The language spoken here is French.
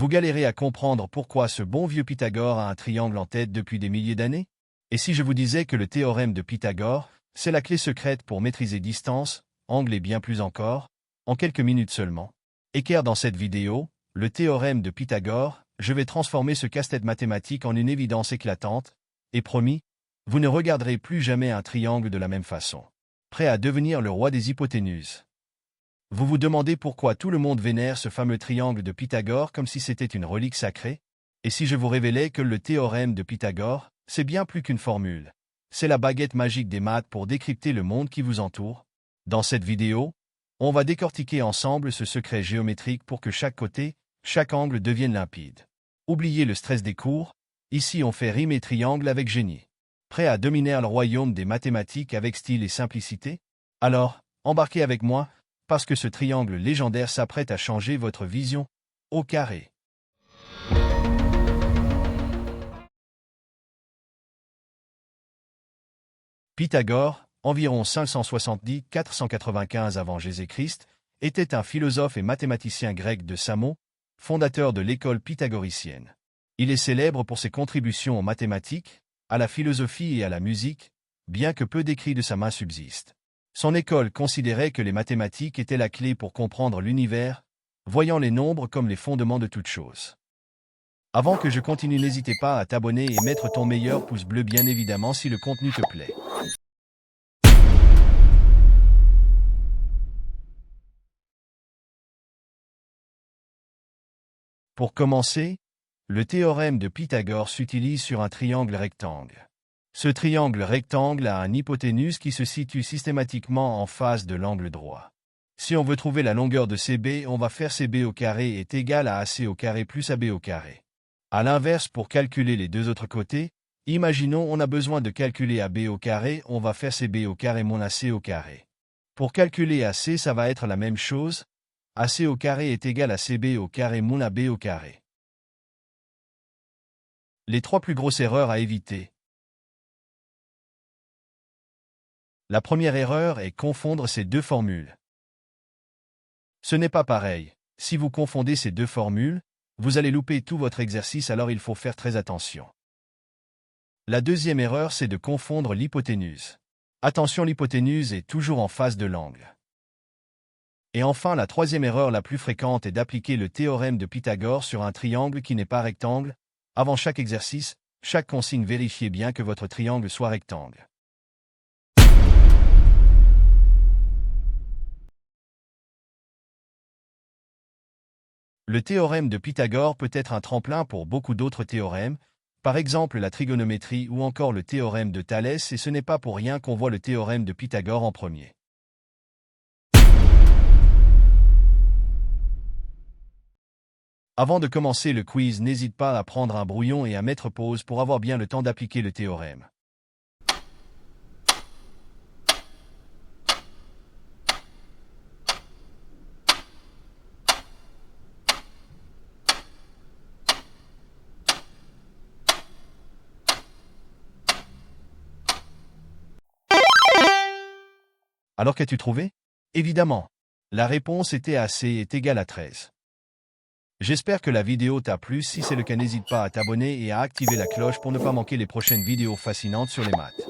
Vous galérez à comprendre pourquoi ce bon vieux Pythagore a un triangle en tête depuis des milliers d'années? Et si je vous disais que le théorème de Pythagore, c'est la clé secrète pour maîtriser distance, angle et bien plus encore, en quelques minutes seulement? Et car dans cette vidéo, le théorème de Pythagore, je vais transformer ce casse-tête mathématique en une évidence éclatante, et promis, vous ne regarderez plus jamais un triangle de la même façon. Prêt à devenir le roi des hypoténuses. Vous vous demandez pourquoi tout le monde vénère ce fameux triangle de Pythagore comme si c'était une relique sacrée? Et si je vous révélais que le théorème de Pythagore, c'est bien plus qu'une formule. C'est la baguette magique des maths pour décrypter le monde qui vous entoure? Dans cette vidéo, on va décortiquer ensemble ce secret géométrique pour que chaque côté, chaque angle devienne limpide. Oubliez le stress des cours, ici on fait rimer triangle avec génie. Prêt à dominer le royaume des mathématiques avec style et simplicité? Alors, embarquez avec moi, parce que ce triangle légendaire s'apprête à changer votre vision au carré. Pythagore, environ 570-495 avant Jésus-Christ, était un philosophe et mathématicien grec de Samos, fondateur de l'école pythagoricienne. Il est célèbre pour ses contributions aux mathématiques, à la philosophie et à la musique, bien que peu d'écrits de sa main subsistent. Son école considérait que les mathématiques étaient la clé pour comprendre l'univers, voyant les nombres comme les fondements de toute chose. Avant que je continue, n'hésite pas à t'abonner et mettre ton meilleur pouce bleu bien évidemment si le contenu te plaît. Pour commencer, le théorème de Pythagore s'utilise sur un triangle rectangle. Ce triangle rectangle a un hypoténuse qui se situe systématiquement en face de l'angle droit. Si on veut trouver la longueur de CB, on va faire CB au carré est égal à AC au carré plus AB au carré. A l'inverse, pour calculer les deux autres côtés, imaginons on a besoin de calculer AB au carré, on va faire CB au carré moins AC au carré. Pour calculer AC, ça va être la même chose, AC au carré est égal à CB au carré moins AB au carré. Les trois plus grosses erreurs à éviter. La première erreur est confondre ces deux formules. Ce n'est pas pareil. Si vous confondez ces deux formules, vous allez louper tout votre exercice, alors il faut faire très attention. La deuxième erreur, c'est de confondre l'hypoténuse. Attention, l'hypoténuse est toujours en face de l'angle. Et enfin, la troisième erreur la plus fréquente est d'appliquer le théorème de Pythagore sur un triangle qui n'est pas rectangle. Avant chaque exercice, chaque consigne, vérifiez bien que votre triangle soit rectangle. Le théorème de Pythagore peut être un tremplin pour beaucoup d'autres théorèmes, par exemple la trigonométrie ou encore le théorème de Thalès, et ce n'est pas pour rien qu'on voit le théorème de Pythagore en premier. Avant de commencer le quiz, n'hésite pas à prendre un brouillon et à mettre pause pour avoir bien le temps d'appliquer le théorème. Alors qu'as-tu trouvé? Évidemment, la réponse était AC est égal à 13. J'espère que la vidéo t'a plu. Si c'est le cas, n'hésite pas à t'abonner et à activer la cloche pour ne pas manquer les prochaines vidéos fascinantes sur les maths.